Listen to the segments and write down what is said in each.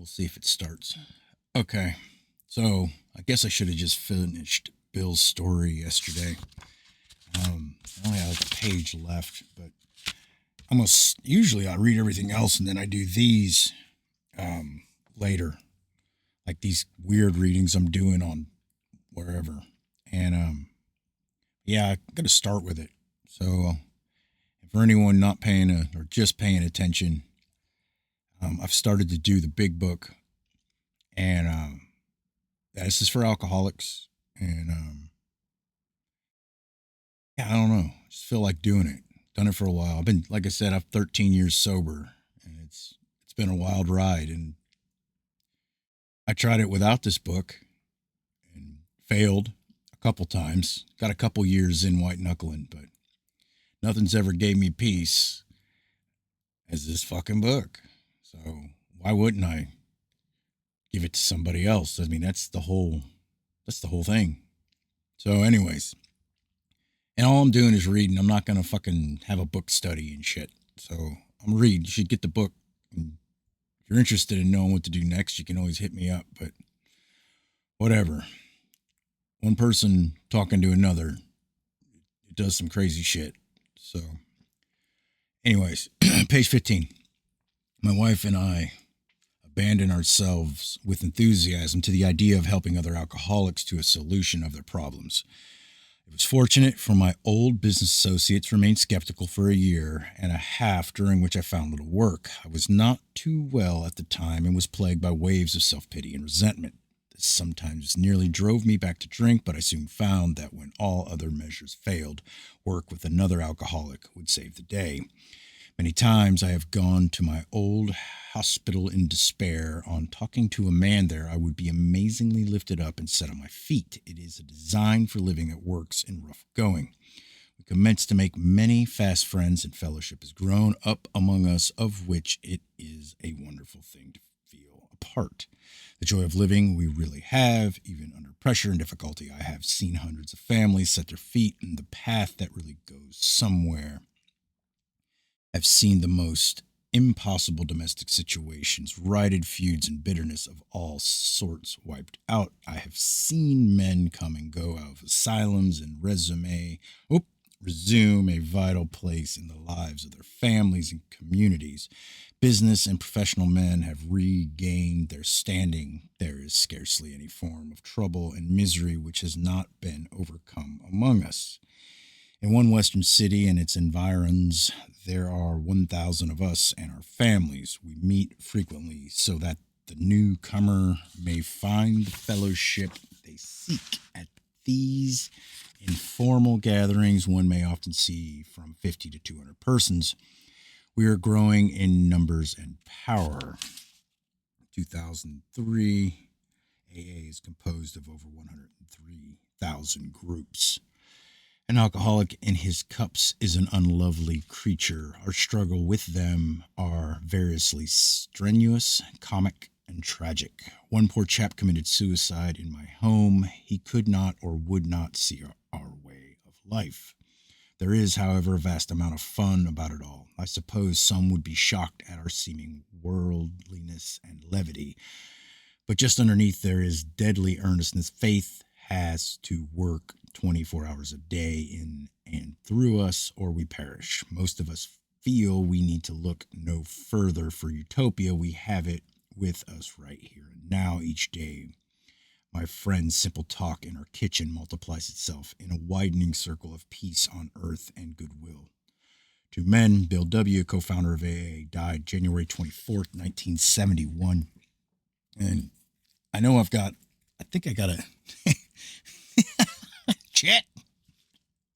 We'll see if it starts. Okay. So I guess I should have just finished Bill's story yesterday. I only have like a page left, but usually I read everything else and then I do these later, like these weird readings I'm doing on wherever. And yeah, I'm gonna start with it. So for anyone not paying or just paying attention, I've started to do the big book, and this is for alcoholics. And yeah, I don't know, I just feel like doing it. Done it for a while. I've been, like I said, I'm 13 years sober, and it's been a wild ride. And I tried it without this book and failed a couple times. Got a couple years in white knuckling, but nothing's ever gave me peace as this fucking book. So why wouldn't I give it to somebody else? I mean, that's the whole thing. So anyways, and all I'm doing is reading. I'm not going to fucking have a book study and shit. So I'm reading. You should get the book. And if you're interested in knowing what to do next, you can always hit me up, but whatever. One person talking to another, it does some crazy shit. So anyways, page 15. My wife and I abandon ourselves with enthusiasm to the idea of helping other alcoholics to a solution of their problems. It was fortunate for my old business associates remained skeptical for a year and a half, during which I found little work. I was not too well at the time and was plagued by waves of self-pity and resentment. This sometimes nearly drove me back to drink, but I soon found that when all other measures failed, work with another alcoholic would save the day. Many times I have gone to my old hospital in despair. On talking to a man there, I would be amazingly lifted up and set on my feet. It is a design for living that works in rough going. We commenced to make many fast friends, and fellowship has grown up among us, of which it is a wonderful thing to feel a part. The joy of living we really have, even under pressure and difficulty. I have seen hundreds of families set their feet in the path that really goes somewhere. I've seen the most impossible domestic situations, righted feuds, and bitterness of all sorts wiped out. I have seen men come and go out of asylums and resume a vital place in the lives of their families and communities. Business and professional men have regained their standing. There is scarcely any form of trouble and misery which has not been overcome among us. In one western city and its environs, there are 1,000 of us and our families. We meet frequently so that the newcomer may find the fellowship they seek. At these informal gatherings, one may often see from 50 to 200 persons. We are growing in numbers and power. 2003, AA is composed of over 103,000 groups. An alcoholic in his cups is an unlovely creature. Our struggle with them are variously strenuous, comic, and tragic. One poor chap committed suicide in my home. He could not or would not see our way of life. There is, however, a vast amount of fun about it all. I suppose some would be shocked at our seeming worldliness and levity, but just underneath there is deadly earnestness. Faith has to work 24 hours a day in and through us, or we perish. Most of us feel we need to look no further for utopia. We have it with us right here and now. Each day, my friend's simple talk in our kitchen multiplies itself in a widening circle of peace on earth and goodwill. Two men, Bill W., co-founder of AA, died January 24th, 1971. And I know I think I got a Chet.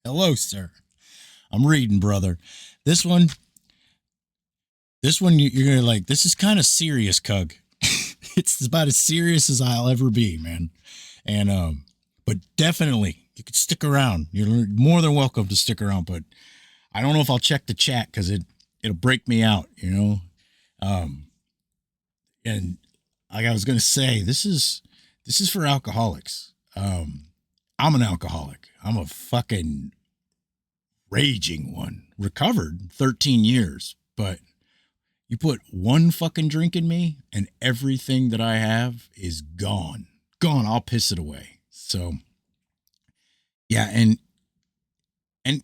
Hello, sir. I'm reading, brother. This one, you're going to like, this is kind of serious, Cug. It's about as serious as I'll ever be, man. And, but definitely, you could stick around. You're more than welcome to stick around, but I don't know if I'll check the chat because it'll break me out, you know? And like I was going to say, this is for alcoholics. I'm an alcoholic. I'm a fucking raging one. Recovered 13 years, but You put one fucking drink in me and everything that I have is gone. Gone. I'll piss it away. So yeah, and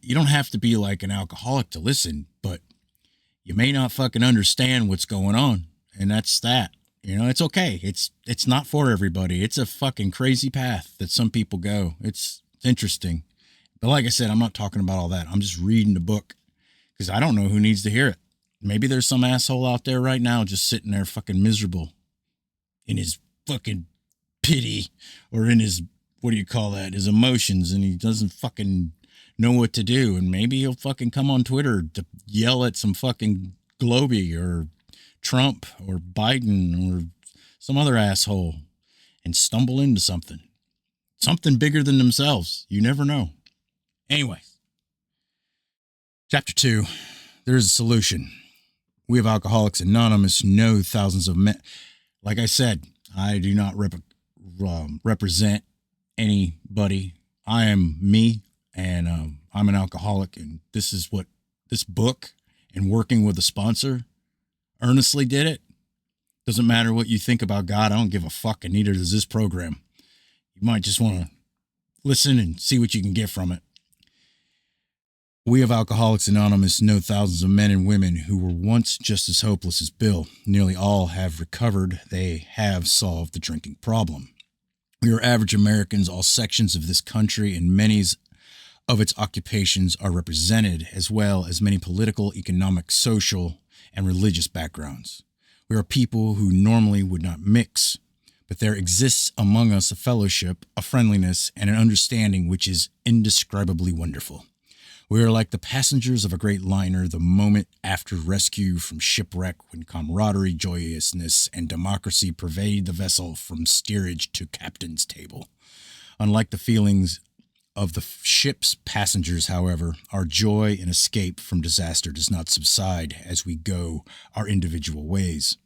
you don't have to be like an alcoholic to listen, but you may not fucking understand what's going on. And that's that. You know, it's okay. It's not for everybody. It's a fucking crazy path that some people go. It's interesting. But like I said, I'm not talking about all that. I'm just reading the book because I don't know who needs to hear it. Maybe there's some asshole out there right now just sitting there fucking miserable in his fucking pity or in his, what do you call that, his emotions, and he doesn't fucking know what to do. And maybe he'll fucking come on Twitter to yell at some fucking Globy or Trump or Biden or some other asshole and stumble into something bigger than themselves. You never know. Anyway, chapter 2, there is a solution. We of Alcoholics Anonymous know thousands of men. Like I said, I do not represent anybody. I am me, and I'm an alcoholic, and this is what this book and working with a sponsor earnestly did it. Doesn't matter what you think about God. I don't give a fuck, and neither does this program. You might just want to listen and see what you can get from it. We of Alcoholics Anonymous know thousands of men and women who were once just as hopeless as Bill. Nearly all have recovered. They have solved the drinking problem. We are average Americans, all sections of this country, and many of its occupations are represented, as well as many political, economic, social, and religious backgrounds. We are people who normally would not mix, but there exists among us a fellowship, a friendliness, and an understanding which is indescribably wonderful. We are like the passengers of a great liner the moment after rescue from shipwreck, when camaraderie, joyousness, and democracy pervade the vessel from steerage to captain's table. Unlike the feelings of the ship's passengers, however, our joy and escape from disaster does not subside as we go our individual ways.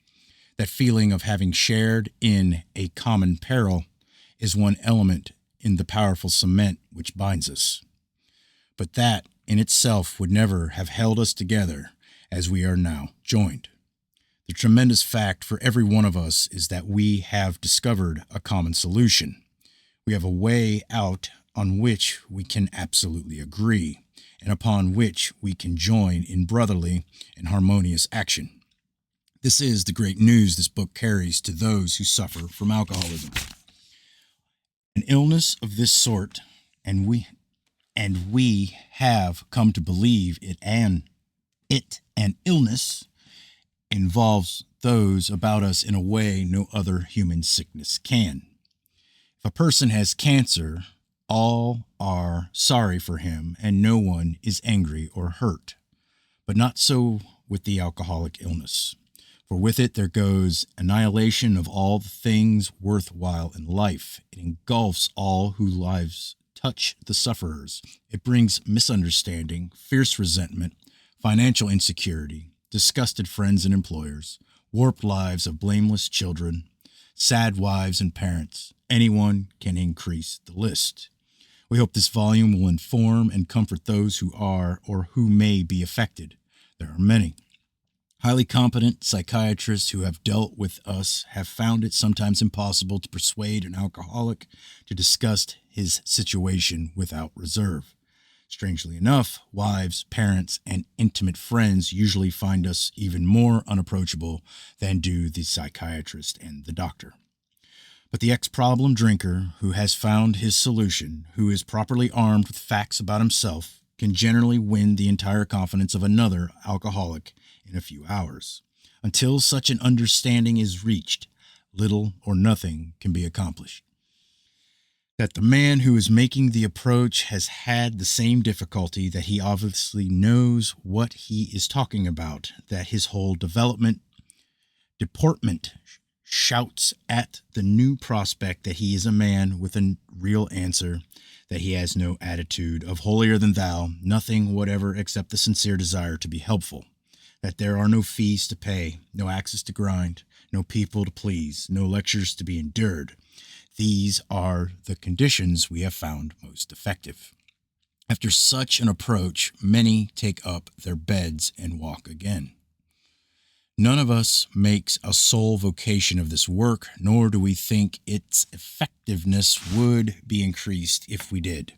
That feeling of having shared in a common peril is one element in the powerful cement which binds us. But that in itself would never have held us together as we are now joined. The tremendous fact for every one of us is that we have discovered a common solution. We have a way out on which we can absolutely agree, and upon which we can join in brotherly and harmonious action. This is the great news this book carries to those who suffer from alcoholism. An illness of this sort, and we have come to believe an illness involves those about us in a way no other human sickness can. If a person has cancer, all are sorry for him and no one is angry or hurt. But not so with the alcoholic illness. For with it there goes annihilation of all the things worthwhile in life. It engulfs all whose lives touch the sufferers. It brings misunderstanding, fierce resentment, financial insecurity, disgusted friends and employers, warped lives of blameless children, sad wives and parents. Anyone can increase the list. We hope this volume will inform and comfort those who are or who may be affected. There are many. Highly competent psychiatrists who have dealt with us have found it sometimes impossible to persuade an alcoholic to discuss his situation without reserve. Strangely enough, wives, parents, and intimate friends usually find us even more unapproachable than do the psychiatrist and the doctor. But the ex-problem drinker who has found his solution, who is properly armed with facts about himself, can generally win the entire confidence of another alcoholic in a few hours. Until such an understanding is reached, little or nothing can be accomplished. That the man who is making the approach has had the same difficulty, that he obviously knows what he is talking about, that his whole deportment shouts at the new prospect that he is a man with a real answer, that he has no attitude of holier than thou, nothing whatever except the sincere desire to be helpful, that there are no fees to pay, no axes to grind, no people to please, no lectures to be endured. These are the conditions we have found most effective. After such an approach, many take up their beds and walk again. None of us makes a sole vocation of this work, nor do we think its effectiveness would be increased if we did.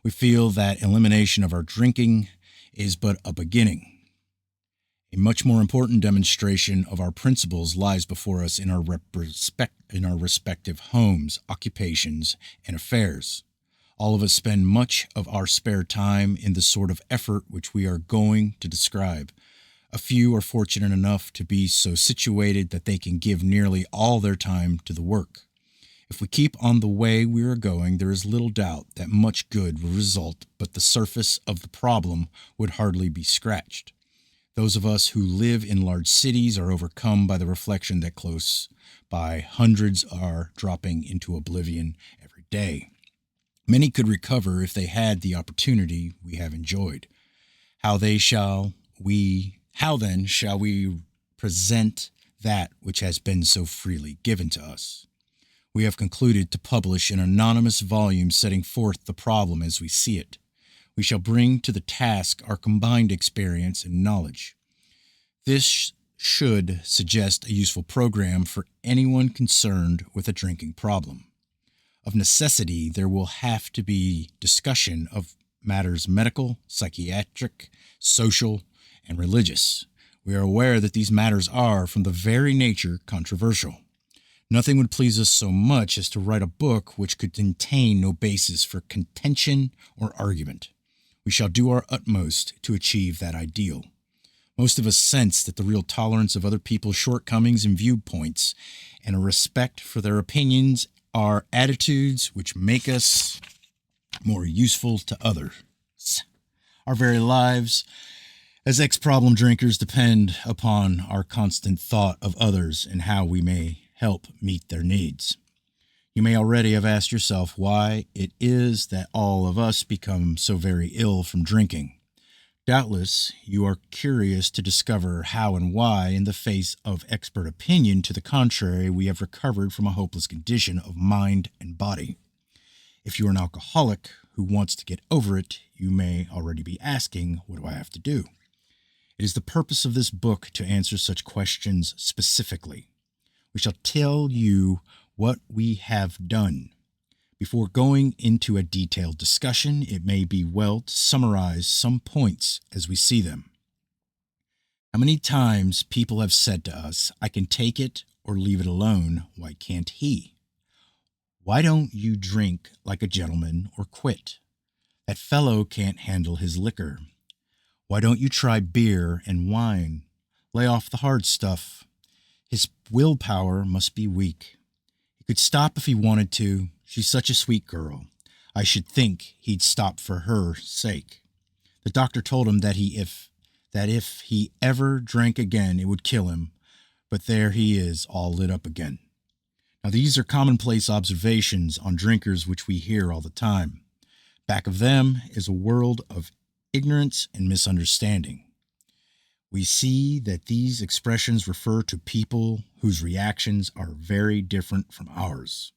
We feel that elimination of our drinking is but a beginning. A much more important demonstration of our principles lies before us in our respective homes, occupations, and affairs. All of us spend much of our spare time in the sort of effort which we are going to describe. A few are fortunate enough to be so situated that they can give nearly all their time to the work. If we keep on the way we are going, there is little doubt that much good will result, but the surface of the problem would hardly be scratched. Those of us who live in large cities are overcome by the reflection that close by hundreds are dropping into oblivion every day. Many could recover if they had the opportunity we have enjoyed. How then shall we present that which has been so freely given to us? We have concluded to publish an anonymous volume setting forth the problem as we see it. We shall bring to the task our combined experience and knowledge. This should suggest a useful program for anyone concerned with a drinking problem. Of necessity, there will have to be discussion of matters medical, psychiatric, social, and religious. We are aware that these matters are, from the very nature, controversial. Nothing would please us so much as to write a book which could contain no basis for contention or argument. We shall do our utmost to achieve that ideal. Most of us sense that the real tolerance of other people's shortcomings and viewpoints and a respect for their opinions are attitudes which make us more useful to others. Our very lives as ex-problem drinkers depend upon our constant thought of others and how we may help meet their needs. You may already have asked yourself why it is that all of us become so very ill from drinking. Doubtless, you are curious to discover how and why, in the face of expert opinion to the contrary, we have recovered from a hopeless condition of mind and body. If you are an alcoholic who wants to get over it, you may already be asking, what do I have to do? It is the purpose of this book to answer such questions specifically. We shall tell you what we have done. Before going into a detailed discussion, it may be well to summarize some points as we see them. How many times people have said to us, I can take it or leave it alone, why can't he? Why don't you drink like a gentleman or quit? That fellow can't handle his liquor. Why don't you try beer and wine? Lay off the hard stuff. His willpower must be weak. He could stop if he wanted to. She's such a sweet girl. I should think he'd stop for her sake. The doctor told him that if he ever drank again, it would kill him. But there he is, all lit up again. Now, these are commonplace observations on drinkers which we hear all the time. Back of them is a world of ignorance and misunderstanding. We see that these expressions refer to people whose reactions are very different from ours.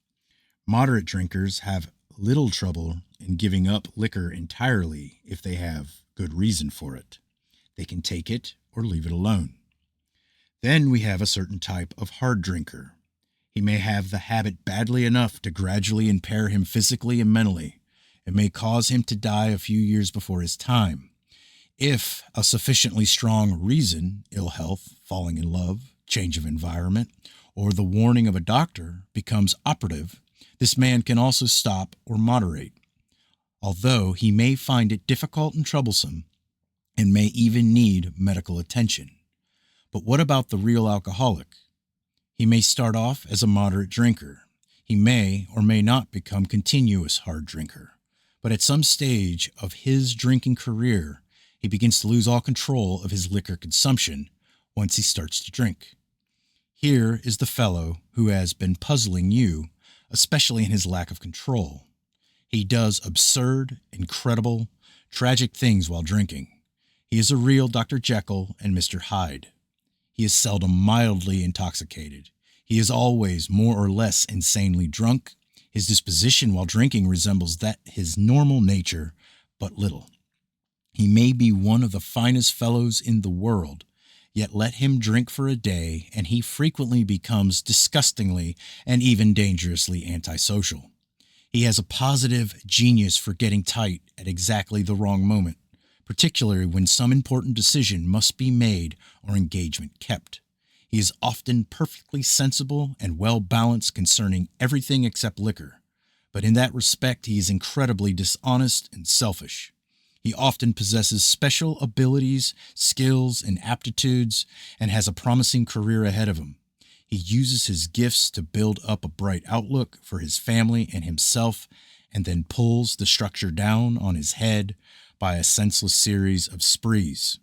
Moderate drinkers have little trouble in giving up liquor entirely if they have good reason for it. They can take it or leave it alone. Then we have a certain type of hard drinker. He may have the habit badly enough to gradually impair him physically and mentally. It may cause him to die a few years before his time. If a sufficiently strong reason, ill health, falling in love, change of environment, or the warning of a doctor becomes operative, this man can also stop or moderate, although he may find it difficult and troublesome and may even need medical attention. But what about the real alcoholic? He may start off as a moderate drinker. He may or may not become continuous hard drinker. But at some stage of his drinking career, he begins to lose all control of his liquor consumption once he starts to drink. Here is the fellow who has been puzzling you, especially in his lack of control. He does absurd, incredible, tragic things while drinking. He is a real Dr. Jekyll and Mr. Hyde. He is seldom mildly intoxicated. He is always more or less insanely drunk. His disposition while drinking resembles that his normal nature but little. He may be one of the finest fellows in the world, Yet let him drink for a day, and he frequently becomes disgustingly and even dangerously antisocial. He has a positive genius for getting tight at exactly the wrong moment, particularly when some important decision must be made or engagement kept. He is often perfectly sensible and well balanced concerning everything except liquor, but in that respect he is incredibly dishonest and selfish. He often possesses special abilities, skills, and aptitudes, and has a promising career ahead of him. He uses his gifts to build up a bright outlook for his family and himself, and then pulls the structure down on his head by a senseless series of sprees.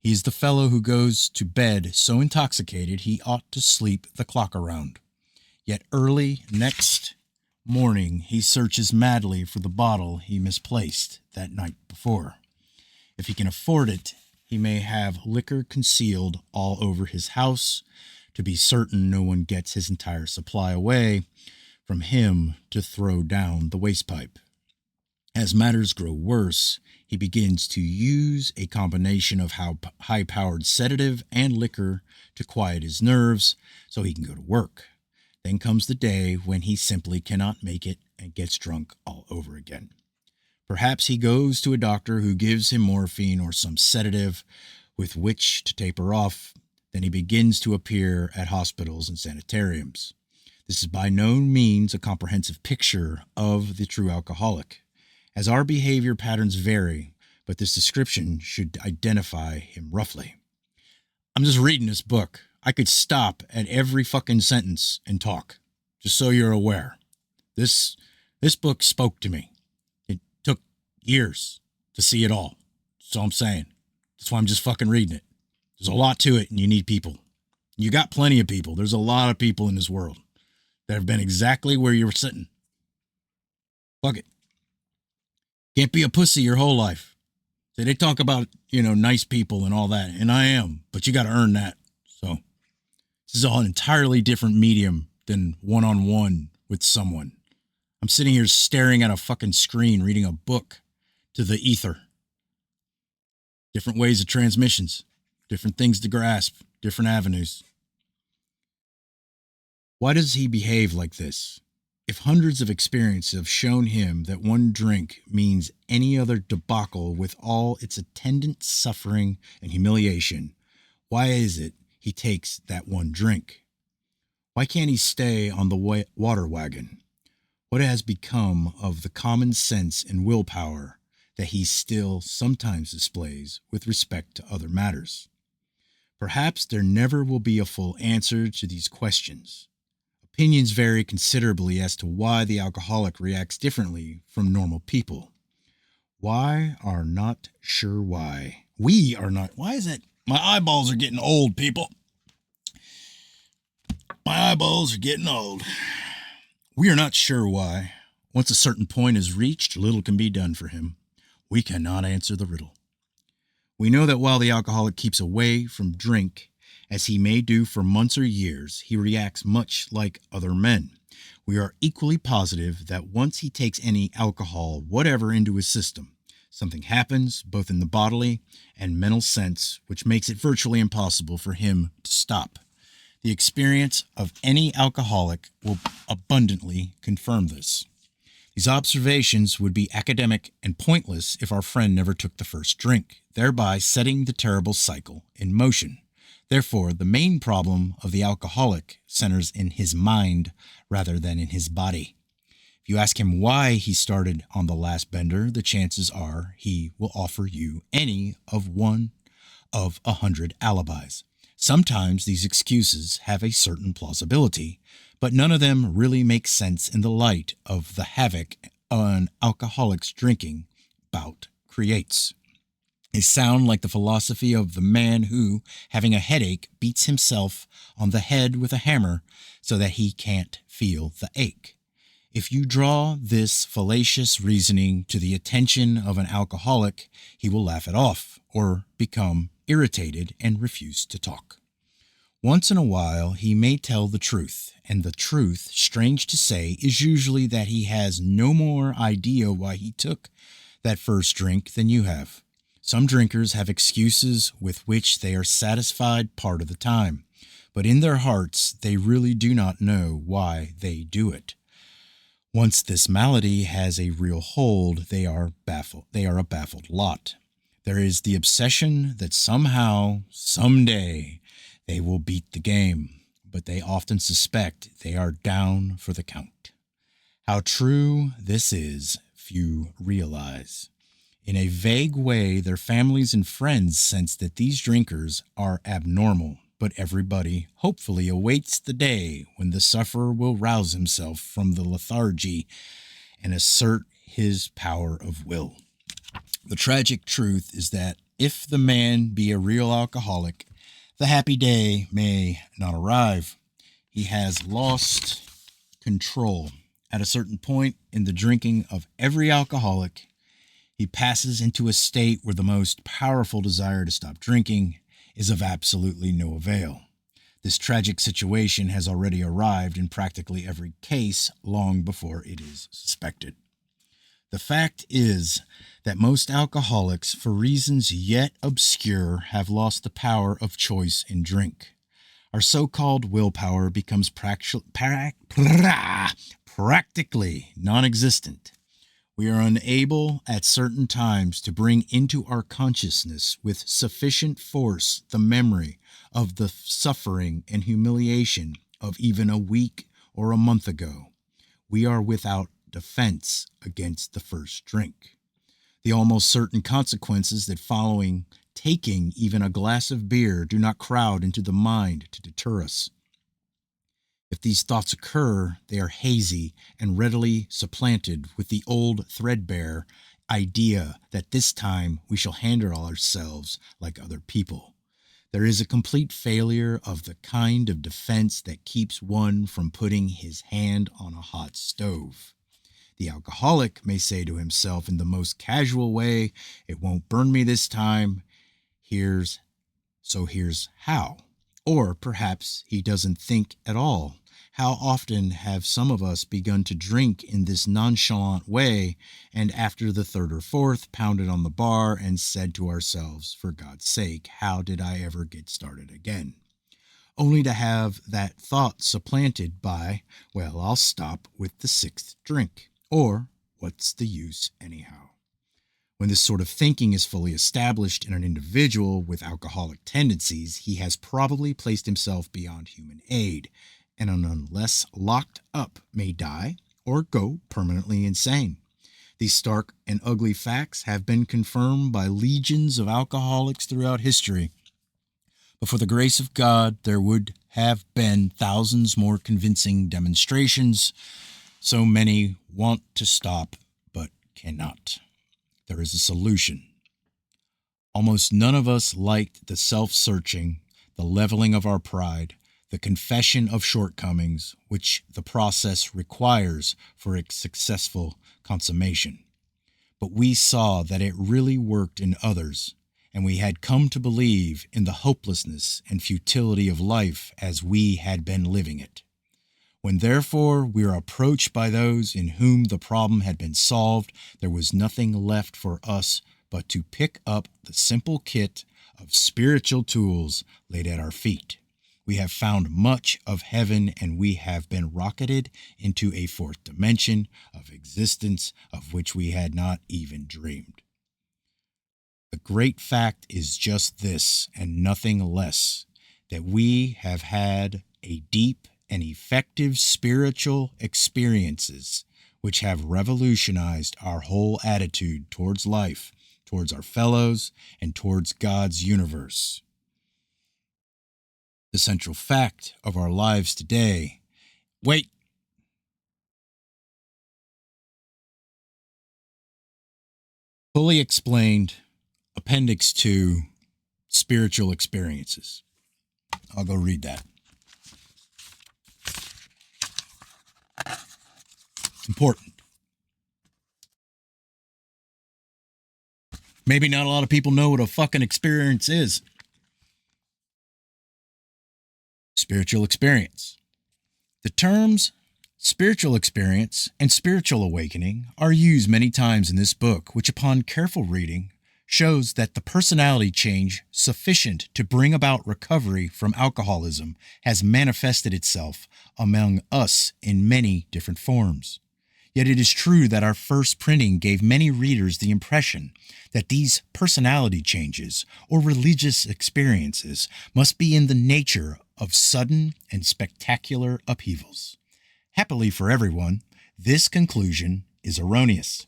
He is the fellow who goes to bed so intoxicated he ought to sleep the clock around. Yet early next morning he searches madly for the bottle he misplaced that night before. If he can afford it, he may have liquor concealed all over his house, to be certain no one gets his entire supply away from him to throw down the waste pipe. As matters grow worse, he begins to use a combination of high-powered sedative and liquor to quiet his nerves so he can go to work. Then comes the day when he simply cannot make it and gets drunk all over again. Perhaps he goes to a doctor who gives him morphine or some sedative with which to taper off. Then he begins to appear at hospitals and sanitariums. This is by no means a comprehensive picture of the true alcoholic, as our behavior patterns vary, but this description should identify him roughly. I'm just reading this book. I could stop at every fucking sentence and talk, just so you're aware. This book spoke to me. It took years to see it all. That's all I'm saying. That's why I'm just fucking reading it. There's a lot to it, and you need people. You got plenty of people. There's a lot of people in this world that have been exactly where you were sitting. Fuck it. Can't be a pussy your whole life. So they talk about, nice people and all that, and I am, but you got to earn that. So this is all an entirely different medium than one-on-one with someone. I'm sitting here staring at a fucking screen, reading a book to the ether. Different ways of transmissions. Different things to grasp, different avenues. Why does he behave like this? If hundreds of experiences have shown him that one drink means any other debacle with all its attendant suffering and humiliation, why is it he takes that one drink? Why can't he stay on the water wagon? What has become of the common sense and willpower that he still sometimes displays with respect to other matters? Perhaps there never will be a full answer to these questions. Opinions vary considerably as to why the alcoholic reacts differently from normal people. Why are not sure why. We are not. Why is it? My eyeballs are getting old, people. My eyeballs are getting old. We are not sure why. Once a certain point is reached, little can be done for him. We cannot answer the riddle. We know that while the alcoholic keeps away from drink, as he may do for months or years, he reacts much like other men. We are equally positive that once he takes any alcohol, whatever, into his system, something happens both in the bodily and mental sense, which makes it virtually impossible for him to stop. The experience of any alcoholic will abundantly confirm this. These observations would be academic and pointless if our friend never took the first drink, thereby setting the terrible cycle in motion. Therefore, the main problem of the alcoholic centers in his mind rather than in his body. If you ask him why he started on the last bender, the chances are he will offer you any of one of 100 alibis. Sometimes these excuses have a certain plausibility, but none of them really make sense in the light of the havoc an alcoholic's drinking bout creates. They sound like the philosophy of the man who, having a headache, beats himself on the head with a hammer so that he can't feel the ache. If you draw this fallacious reasoning to the attention of an alcoholic, he will laugh it off or become irritated and refuse to talk. Once in a while, he may tell the truth, and the truth, strange to say, is usually that he has no more idea why he took that first drink than you have. Some drinkers have excuses with which they are satisfied part of the time, but in their hearts they really do not know why they do it. Once this malady has a real hold, they are baffled. They are a baffled lot. There is the obsession that somehow, someday, they will beat the game, but they often suspect they are down for the count. How true this is, few realize. In a vague way, their families and friends sense that these drinkers are abnormal, but everybody hopefully awaits the day when the sufferer will rouse himself from the lethargy and assert his power of will. The tragic truth is that if the man be a real alcoholic, the happy day may not arrive. He has lost control. At a certain point in the drinking of every alcoholic, he passes into a state where the most powerful desire to stop drinking is of absolutely no avail. This tragic situation has already arrived in practically every case long before it is suspected. The fact is that most alcoholics, for reasons yet obscure, have lost the power of choice in drink. Our so-called willpower becomes practically non-existent. We are unable at certain times to bring into our consciousness with sufficient force the memory of the suffering and humiliation of even a week or a month ago. We are without defense against the first drink. The almost certain consequences that following taking even a glass of beer do not crowd into the mind to deter us. If these thoughts occur, they are hazy and readily supplanted with the old threadbare idea that this time we shall handle ourselves like other people. There is a complete failure of the kind of defense that keeps one from putting his hand on a hot stove. The alcoholic may say to himself in the most casual way, "It won't burn me this time. Here's how." Or perhaps he doesn't think at all. How often have some of us begun to drink in this nonchalant way, and after the third or fourth, pounded on the bar and said to ourselves, "For God's sake, how did I ever get started again?" Only to have that thought supplanted by, "Well, I'll stop with the sixth drink," or "What's the use anyhow?" When this sort of thinking is fully established in an individual with alcoholic tendencies, he has probably placed himself beyond human aid, and unless locked up may die or go permanently insane. These stark and ugly facts have been confirmed by legions of alcoholics throughout history. But for the grace of God, there would have been thousands more convincing demonstrations. So many want to stop but cannot. There is a solution. Almost none of us liked the self-searching, the leveling of our pride, the confession of shortcomings, which the process requires for its successful consummation. But we saw that it really worked in others, and we had come to believe in the hopelessness and futility of life as we had been living it. When therefore we are approached by those in whom the problem had been solved, there was nothing left for us but to pick up the simple kit of spiritual tools laid at our feet. We have found much of heaven, and we have been rocketed into a fourth dimension of existence of which we had not even dreamed. The great fact is just this, and nothing less, that we have had a deep and effective spiritual experiences which have revolutionized our whole attitude towards life, towards our fellows, and towards God's universe. The central fact of our lives today. Wait. Fully explained, Appendix 2, Spiritual Experiences. I'll go read that. It's important. Maybe not a lot of people know what a fucking experience is. Spiritual experience. The terms spiritual experience and spiritual awakening are used many times in this book, which upon careful reading shows that the personality change sufficient to bring about recovery from alcoholism has manifested itself among us in many different forms. Yet it is true that our first printing gave many readers the impression that these personality changes or religious experiences must be in the nature of sudden and spectacular upheavals. Happily for everyone, this conclusion is erroneous.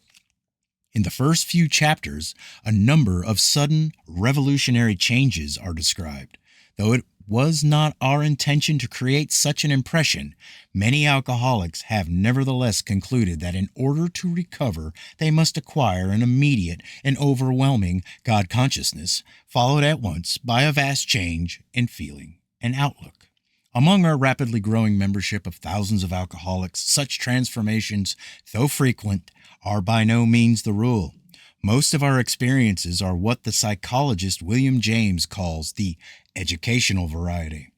In the first few chapters, a number of sudden revolutionary changes are described. Though it was not our intention to create such an impression, many alcoholics have nevertheless concluded that in order to recover, they must acquire an immediate and overwhelming God consciousness, followed at once by a vast change in feeling and outlook. Among our rapidly growing membership of thousands of alcoholics, such transformations, though frequent, are by no means the rule. Most of our experiences are what the psychologist William James calls the educational variety,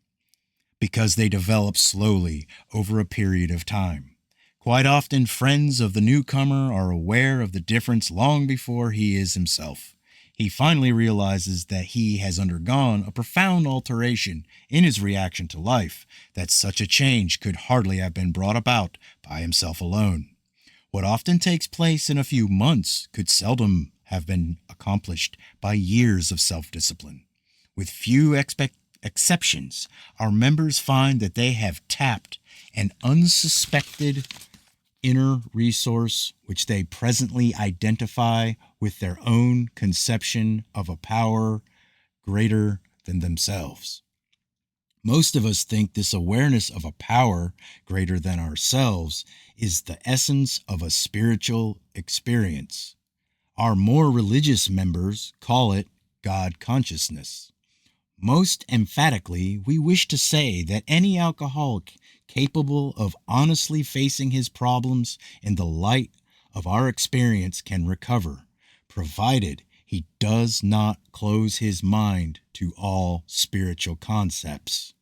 because they develop slowly over a period of time. Quite often, friends of the newcomer are aware of the difference long before he is himself. He finally realizes that he has undergone a profound alteration in his reaction to life, that such a change could hardly have been brought about by himself alone. What often takes place in a few months could seldom have been accomplished by years of self-discipline. With few exceptions, our members find that they have tapped an unsuspected inner resource which they presently identify with their own conception of a power greater than themselves. Most of us think this awareness of a power greater than ourselves is the essence of a spiritual experience. Our more religious members call it God consciousness. Most emphatically, we wish to say that any alcoholic capable of honestly facing his problems in the light of our experience can recover, provided he does not close his mind to all spiritual concepts.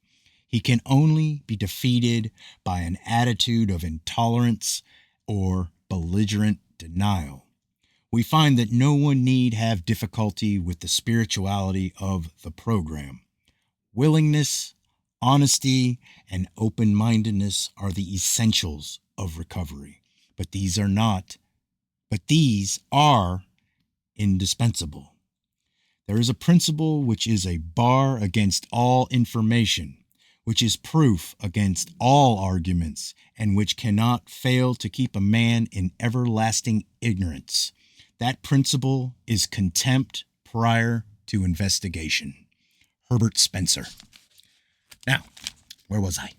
He can only be defeated by an attitude of intolerance or belligerent denial. We find that no one need have difficulty with the spirituality of the program. Willingness, honesty, and open-mindedness are the essentials of recovery, but these are indispensable. There is a principle which is a bar against all information, which is proof against all arguments, and which cannot fail to keep a man in everlasting ignorance. That principle is contempt prior to investigation. Herbert Spencer. Now, where was I?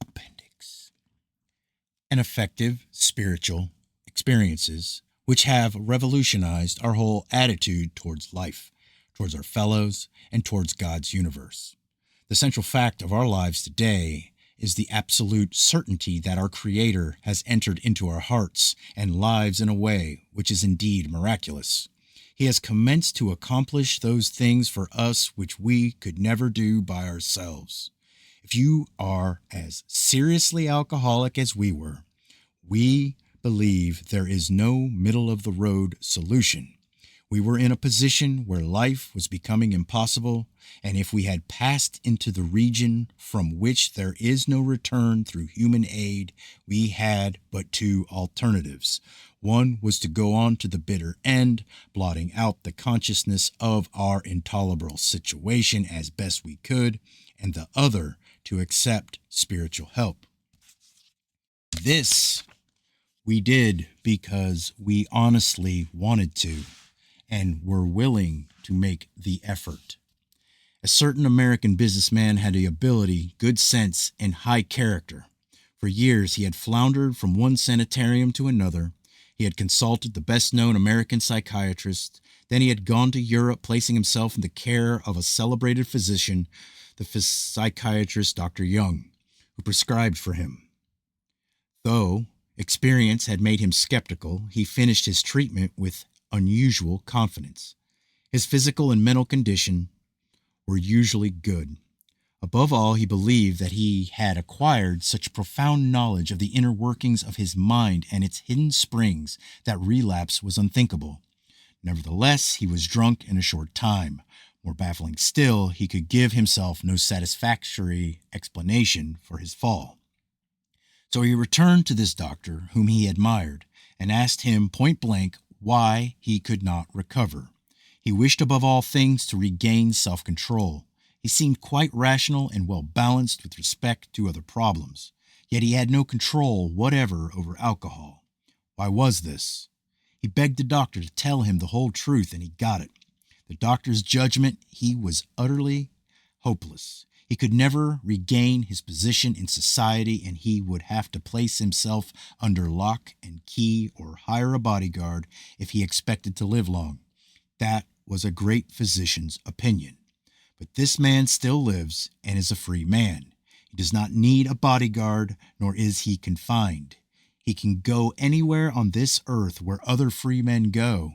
Appendix. And effective spiritual experiences which have revolutionized our whole attitude towards life, towards our fellows, and towards God's universe. The central fact of our lives today is the absolute certainty that our Creator has entered into our hearts and lives in a way which is indeed miraculous. He has commenced to accomplish those things for us which we could never do by ourselves. If you are as seriously alcoholic as we were, we believe there is no middle-of-the-road solution. We were in a position where life was becoming impossible, and if we had passed into the region from which there is no return through human aid, we had but two alternatives. One was to go on to the bitter end, blotting out the consciousness of our intolerable situation as best we could, and the other to accept spiritual help. This we did because we honestly wanted to and were willing to make the effort. A certain American businessman had the ability, good sense, and high character. For years he had floundered from one sanitarium to another. He had consulted the best-known American psychiatrist. Then he had gone to Europe, placing himself in the care of a celebrated physician, the psychiatrist Dr. Young, who prescribed for him. Though experience had made him skeptical, he finished his treatment with unusual confidence. His physical and mental condition were usually good. Above all, he believed that he had acquired such profound knowledge of the inner workings of his mind and its hidden springs that relapse was unthinkable. Nevertheless, he was drunk in a short time. More baffling still, he could give himself no satisfactory explanation for his fall. So he returned to this doctor, whom he admired, and asked him point blank why he could not recover. He wished above all things to regain self-control. He seemed quite rational and well balanced with respect to other problems, yet he had no control whatever over alcohol. Why was this? He begged the doctor to tell him the whole truth, and he got it. The doctor's judgment, he was utterly hopeless. He could never regain his position in society, and he would have to place himself under lock and key or hire a bodyguard if he expected to live long. That was a great physician's opinion. But this man still lives and is a free man. He does not need a bodyguard, nor is he confined. He can go anywhere on this earth where other free men go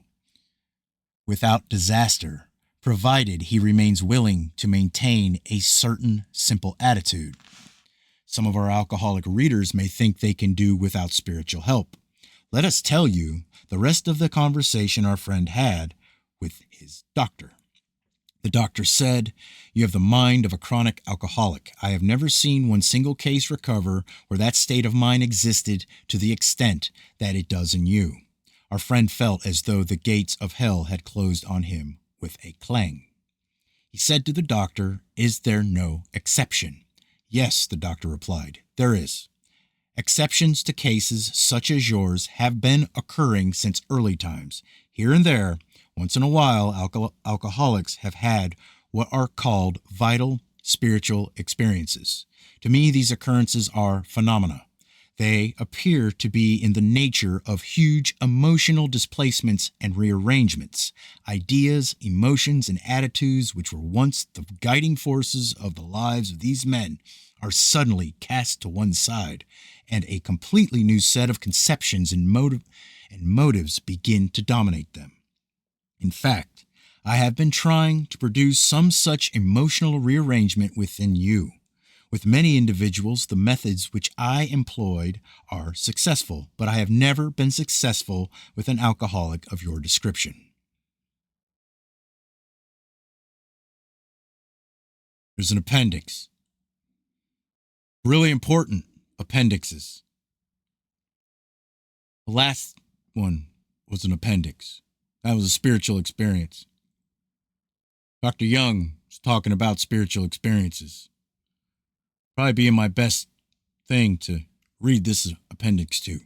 without disaster, provided he remains willing to maintain a certain simple attitude. Some of our alcoholic readers may think they can do without spiritual help. Let us tell you the rest of the conversation our friend had with his doctor. The doctor said, "You have the mind of a chronic alcoholic. I have never seen one single case recover where that state of mind existed to the extent that it does in you." Our friend felt as though the gates of hell had closed on him with a clang. He said to the doctor, "Is there no exception?" "Yes," the doctor replied, "there is. Exceptions to cases such as yours have been occurring since early times. Here and there, once in a while, alcoholics have had what are called vital spiritual experiences. To me, these occurrences are phenomena. They appear to be in the nature of huge emotional displacements and rearrangements. Ideas, emotions, and attitudes which were once the guiding forces of the lives of these men are suddenly cast to one side, and a completely new set of conceptions and motives begin to dominate them. In fact, I have been trying to produce some such emotional rearrangement within you. With many individuals, the methods which I employed are successful, but I have never been successful with an alcoholic of your description. There's an appendix. Really important appendixes. The last one was an appendix. That was a spiritual experience. Dr. Young was talking about spiritual experiences. Probably being my best thing to read this appendix to.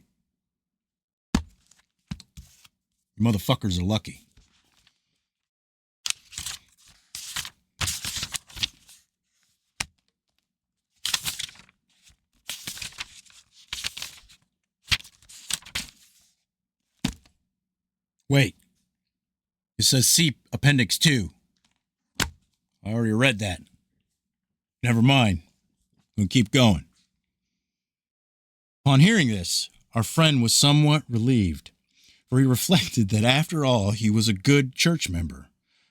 You motherfuckers are lucky. Wait. It says see appendix 2. I already read that. Never mind. We'll keep going. Upon hearing this, our friend was somewhat relieved, for he reflected that after all he was a good church member.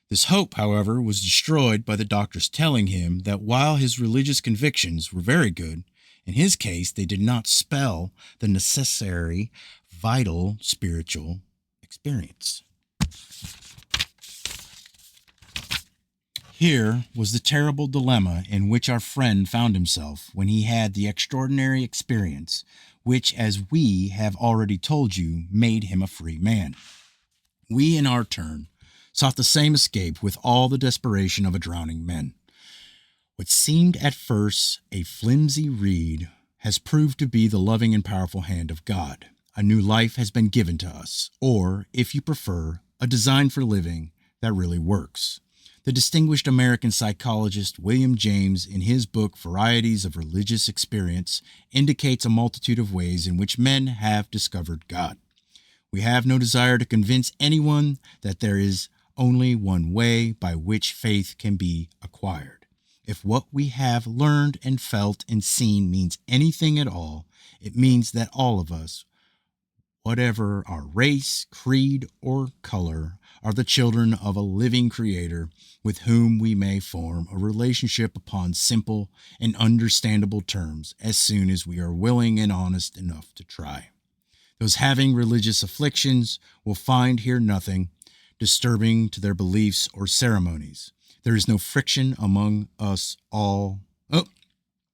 This hope, however, was destroyed by the doctor's telling him that while his religious convictions were very good, in his case they did not spell the necessary, vital spiritual experience. Here was the terrible dilemma in which our friend found himself when he had the extraordinary experience which, as we have already told you, made him a free man. We, in our turn, sought the same escape with all the desperation of a drowning man. What seemed at first a flimsy reed has proved to be the loving and powerful hand of God. A new life has been given to us, or, if you prefer, a design for living that really works. The distinguished American psychologist William James, in his book Varieties of Religious Experience, indicates a multitude of ways in which men have discovered God. We have no desire to convince anyone that there is only one way by which faith can be acquired. If what we have learned and felt and seen means anything at all, it means that all of us, whatever our race, creed, or color, are the children of a living Creator with whom we may form a relationship upon simple and understandable terms as soon as we are willing and honest enough to try. Those having religious afflictions will find here nothing disturbing to their beliefs or ceremonies. There is no friction among us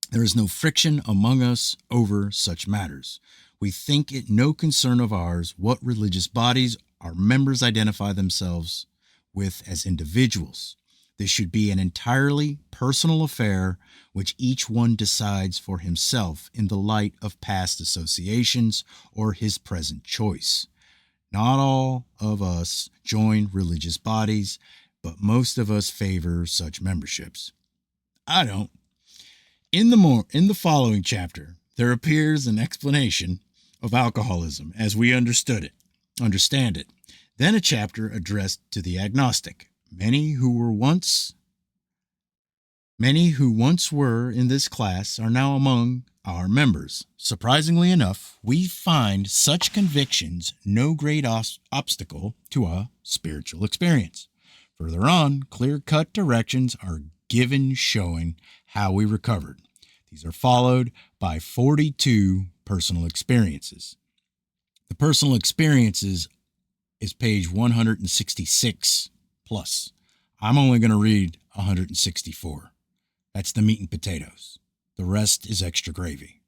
There is no friction among us over such matters. We think it no concern of ours what religious bodies our members identify themselves with as individuals. This should be an entirely personal affair which each one decides for himself in the light of past associations or his present choice. Not all of us join religious bodies, but most of us favor such memberships. I don't. In the following chapter, there appears an explanation of alcoholism as we understand it. Then a chapter addressed to the agnostic. Many who once were in this class are now among our members. Surprisingly enough, we find such convictions no great obstacle to a spiritual experience. Further on, clear-cut directions are given showing how we recovered. These are followed by 42 personal experiences. The personal experiences is page 166 plus. I'm only going to read 164. That's the meat and potatoes. The rest is extra gravy.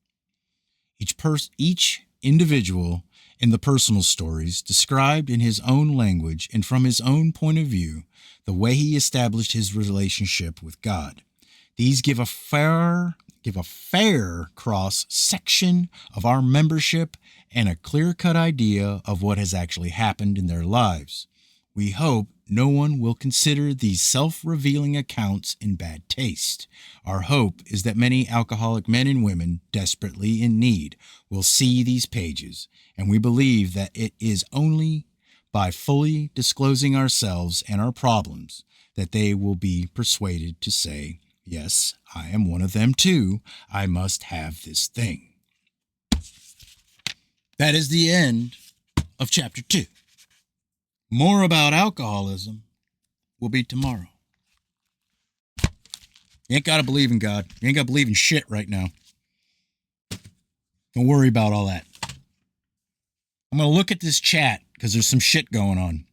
Each individual in the personal stories described in his own language and from his own point of view the way he established his relationship with God. These give a fair cross-section of our membership and a clear-cut idea of what has actually happened in their lives. We hope no one will consider these self-revealing accounts in bad taste. Our hope is that many alcoholic men and women desperately in need will see these pages, and we believe that it is only by fully disclosing ourselves and our problems that they will be persuaded to say, "Yes, I am one of them too. I must have this thing." That is the end of chapter 2. More about alcoholism will be tomorrow. You ain't got to believe in God. You ain't got to believe in shit right now. Don't worry about all that. I'm going to look at this chat because there's some shit going on.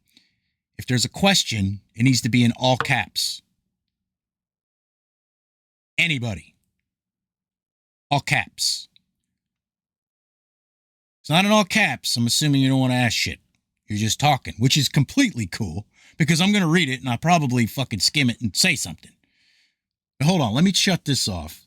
If there's a question, it needs to be in all caps. Anybody. All caps. It's not in all caps. I'm assuming you don't want to ask shit. You're just talking, which is completely cool because I'm going to read it and I'll probably fucking skim it and say something. But hold on. Let me shut this off